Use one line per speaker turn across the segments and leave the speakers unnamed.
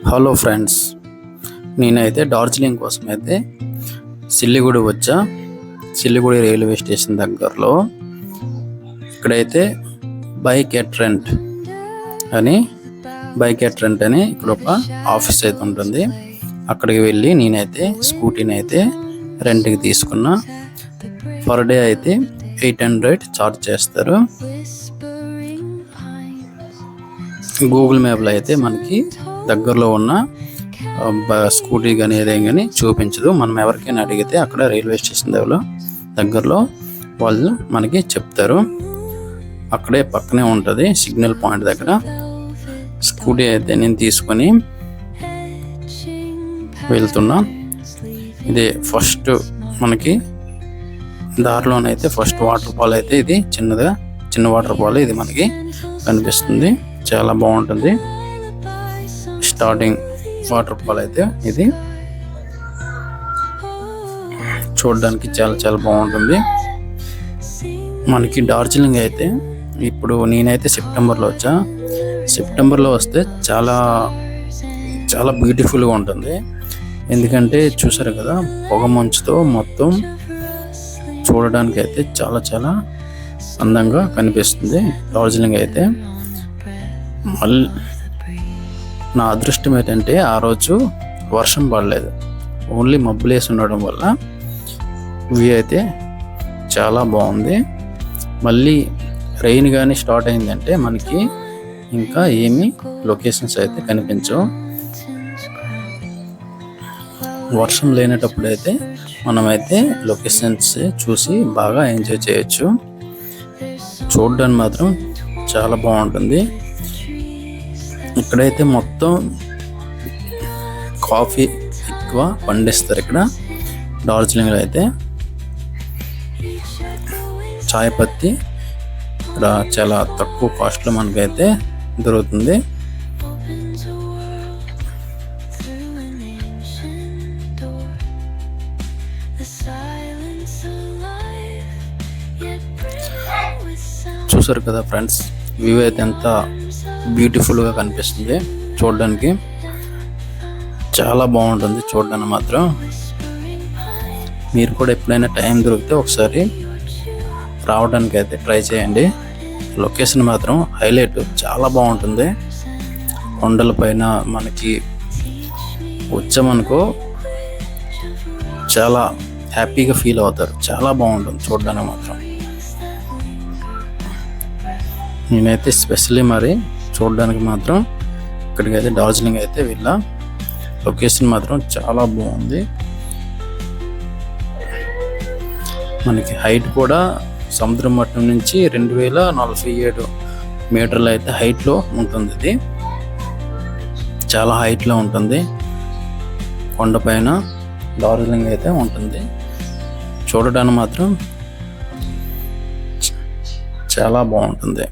Hello friends, నేనైతే డార్జిలింగ్ కోసం అయితే సిల్లిగుడి వచ్చా. సిల్లిగుడి రైల్వే స్టేషన్ దగ్గరలో ఇక్కడైతే బైక్ ఎట్ రెంట్ అని ఇక్కడ ఒక ఆఫీస్ అయితే ఉంటుంది. అక్కడికి వెళ్ళి నేనైతే స్కూటీని అయితే రెంట్కి తీసుకున్నా. పర్ డే అయితే 800 ఛార్జ్ చేస్తారు. గూగుల్ మ్యాప్లో అయితే మనకి దగ్గరలో ఉన్న స్కూటీ కానీ ఏదైనా కానీ చూపించదు. మనం ఎవరికైనా అడిగితే అక్కడ రైల్వే స్టేషన్ దగ్గరలో వాళ్ళు మనకి చెప్తారు. అక్కడే పక్కనే ఉంటుంది సిగ్నల్ పాయింట్ దగ్గర. స్కూటీ అయితే నేను తీసుకొని వెళ్తున్నా. ఇది ఫస్ట్ మనకి దారిలోనైతే ఫస్ట్ వాటర్ ఫాల్ అయితే ఇది చిన్న వాటర్ ఫాల్ ఇది మనకి కనిపిస్తుంది. చాలా బాగుంటుంది. స్టార్టింగ్ వాటర్ ఫాల్ అయితే ఇది చూడడానికి చాలా బాగుంటుంది. మనకి డార్జిలింగ్ అయితే ఇప్పుడు నేనైతే సెప్టెంబర్లో వచ్చా. సెప్టెంబర్లో వస్తే చాలా బ్యూటిఫుల్గా ఉంటుంది. ఎందుకంటే చూసారు కదా, పొగ మంచుతో మొత్తం చూడడానికి అయితే చాలా అందంగా కనిపిస్తుంది డార్జిలింగ్ అయితే. మళ్ళీ నా అదృష్టం ఏంటంటే ఆ రోజు వర్షం పడలేదు, ఓన్లీ మబ్బులేసి ఉండడం వల్ల వ్యూ అయితే చాలా బాగుంది. మళ్ళీ రెయిన్ కానీ స్టార్ట్ అయిందంటే మనకి ఇంకా ఏమీ లొకేషన్స్ అయితే కనిపించవు. వర్షం లేనప్పుడు అయితే మనమైతే లొకేషన్స్ చూసి బాగా ఎంజాయ్ చేయొచ్చు. చూడడానికి మాత్రం చాలా బాగుంటుంది. ఇక్కడైతే మొత్తం కాఫీ ఎక్కువ పండిస్తారు. ఇక్కడ డార్జిలింగ్లో అయితే చాయ్ పత్తి ఇక్కడ చాలా తక్కువ కాస్ట్లో మనకైతే దొరుకుతుంది. చూసారు కదా ఫ్రెండ్స్, వ్యూ అయితే ఎంత బ్యూటిఫుల్గా కనిపిస్తుంది. చూడడానికి చాలా బాగుంటుంది. చూడడానికి మాత్రం మీరు కూడా ఎప్పుడైనా టైం దొరికితే ఒకసారి రావడానికి అయితే ట్రై చేయండి. లొకేషన్ మాత్రం హైలైట్, చాలా బాగుంటుంది. కొండల పైన మనకి వచ్చామనుకో చాలా హ్యాపీగా ఫీల్ అవుతారు. చాలా బాగుంటుంది చూడడానికి మాత్రం. నేనైతే స్పెషల్లీ మరి చూడడానికి మాత్రం ఇక్కడికి అయితే డార్జిలింగ్ అయితే వెళ్ళా. లొకేషన్ మాత్రం చాలా బాగుంది. మనకి హైట్ కూడా సముద్రం మట్టం నుంచి 2047 మీటర్లు అయితే హైట్లో ఉంటుంది. ఇది చాలా హైట్లో ఉంటుంది. కొండపైన డార్జిలింగ్ అయితే ఉంటుంది. చూడడానికి మాత్రం చాలా బాగుంటుంది.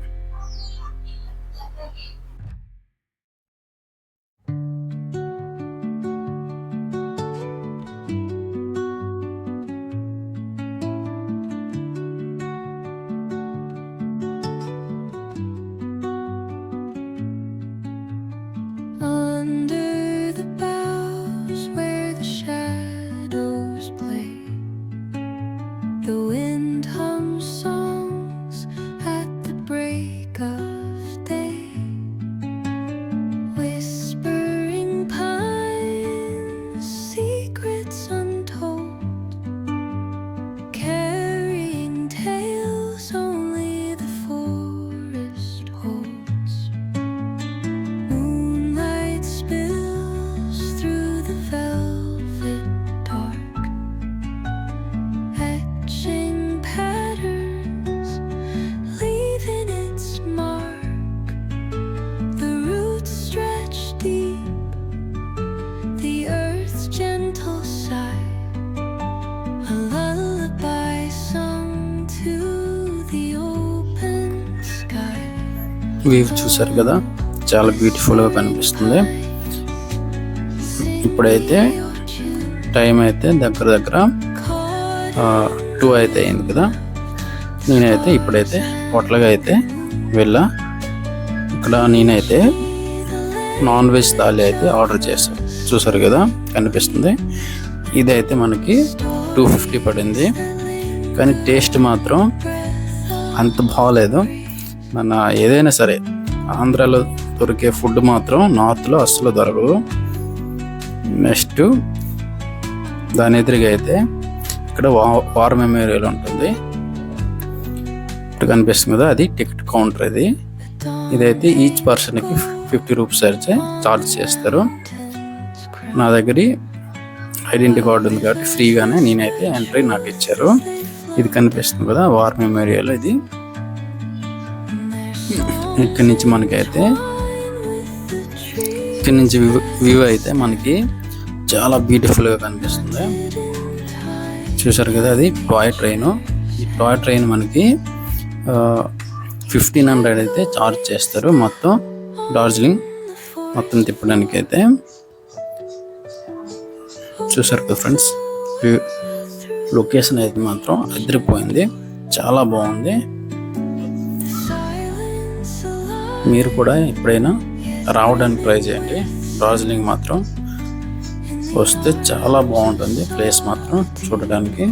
వ్యూ చూసారు కదా, చాలా బ్యూటిఫుల్గా కనిపిస్తుంది. ఇప్పుడైతే టైం అయితే దగ్గర 2 అయితే అయింది కదా. నేనైతే ఇప్పుడైతే హోటల్గా అయితే వెళ్ళా. ఇక్కడ నేనైతే నాన్ వెజ్ థాలీ అయితే ఆర్డర్ చేశాను. చూసారు కదా, కనిపిస్తుంది. ఇదైతే మనకి 250 పడింది. కానీ టేస్ట్ మాత్రం అంత బాగలేదు. మన ఏదైనా సరే ఆంధ్రాలో దొరికే ఫుడ్ మాత్రం నార్త్లో అస్సలు దొరకదు. నెక్స్ట్ దాని ఎదురుగా అయితే ఇక్కడ వార్ మెమోరియల్ ఉంటుంది. ఇక్కడ కనిపిస్తుంది కదా, అది టికెట్ కౌంటర్. ఇదైతే ఈచ్ పర్సన్కి 50 రూపీస్ అయితే ఛార్జ్ చేస్తారు. నా దగ్గర ఐడెంటిటీ కార్డు ఉంది కాబట్టి ఫ్రీగానే నేనైతే ఎంట్రీ నాకు ఇచ్చారు. ఇది కనిపిస్తుంది కదా, వార్ మెమోరియల్. ఇది ఇక్కడి నుంచి మనకైతే ఇక్కడి నుంచి వ్యూ అయితే మనకి చాలా బ్యూటిఫుల్గా కనిపిస్తుంది. చూసారు కదా, అది టాయ్ ట్రైన్. ఈ టాయ్ ట్రైన్ మనకి 1500 అయితే ఛార్జ్ చేస్తారు మొత్తం డార్జిలింగ్ మొత్తం తిప్పడానికి అయితే. చూసారు కదా ఫ్రెండ్స్, లొకేషన్ అయితే మాత్రం అదిరిపోయింది, చాలా బాగుంది. మీరు కూడా ఎప్పుడైనా రావడానికి ట్రై చేయండి. డార్జిలింగ్ మాత్రం వస్తే చాలా బాగుంటుంది ప్లేస్ మాత్రం చూడడానికి.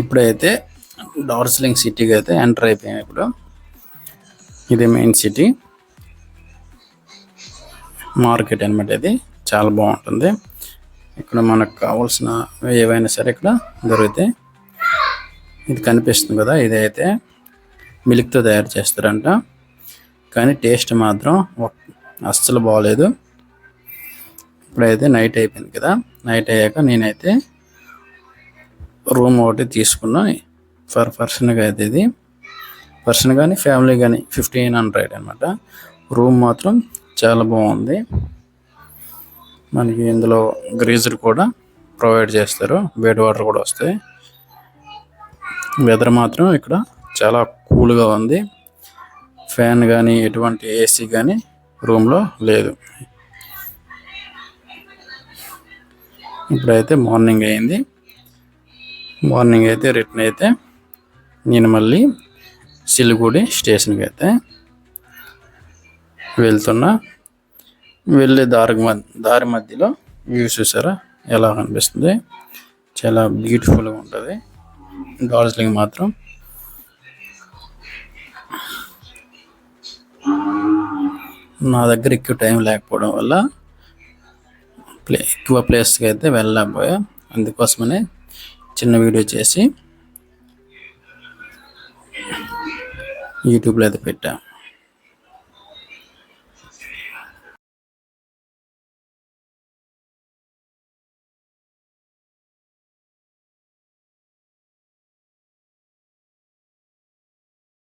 ఇప్పుడైతే డార్జిలింగ్ సిటీకి అయితే ఎంటర్ అయిపోయాం. ఇప్పుడు ఇది మెయిన్ సిటీ మార్కెట్ అనమాట. ఇది చాలా బాగుంటుంది. ఇక్కడ మనకు కావాల్సిన ఏవైనా సరే ఇక్కడ దొరుకుతాయి. ఇది కనిపిస్తుంది కదా, ఇదైతే మిల్క్తో తయారు చేస్తారంట. కానీ టేస్ట్ మాత్రం అస్సలు బాగోలేదు. ఇప్పుడైతే నైట్ అయిపోయింది కదా, నైట్ అయ్యాక నేనైతే రూమ్ ఒకటి తీసుకున్నా. పర్ పర్సన్గా అయితే ఇది పర్సన్ కానీ ఫ్యామిలీ కానీ 1500 అనమాట. రూమ్ మాత్రం చాలా బాగుంది. మనకి ఇందులో గ్రీజర్ కూడా ప్రొవైడ్ చేస్తారు, వేడి వాటర్ కూడా వస్తాయి. వెదర్ మాత్రం ఇక్కడ చాలా కూల్గా ఉంది. ఫ్యాన్ కానీ ఎటువంటి ఏసీ కానీ రూమ్లో లేదు. ఇప్పుడైతే మార్నింగ్ అయింది. మార్నింగ్ అయితే రిటర్న్ అయితే నేను మళ్ళీ సిలిగుడి స్టేషన్కి అయితే వెళ్తున్నా. వెళ్ళే దారి మధ్యలో వ్యూ చూసారా ఎలా కనిపిస్తుంది. చాలా బ్యూటిఫుల్గా ఉంటుంది డార్జిలింగ్ మాత్రం. నా దగ్గర ఎక్కువ టైం లేకపోవడం వల్ల ఎక్కువ ప్లేస్కి అయితే వెళ్ళలేకపోయా. అందుకోసమనే చిన్న వీడియో చేసి యూట్యూబ్లో అయితే పెట్టా.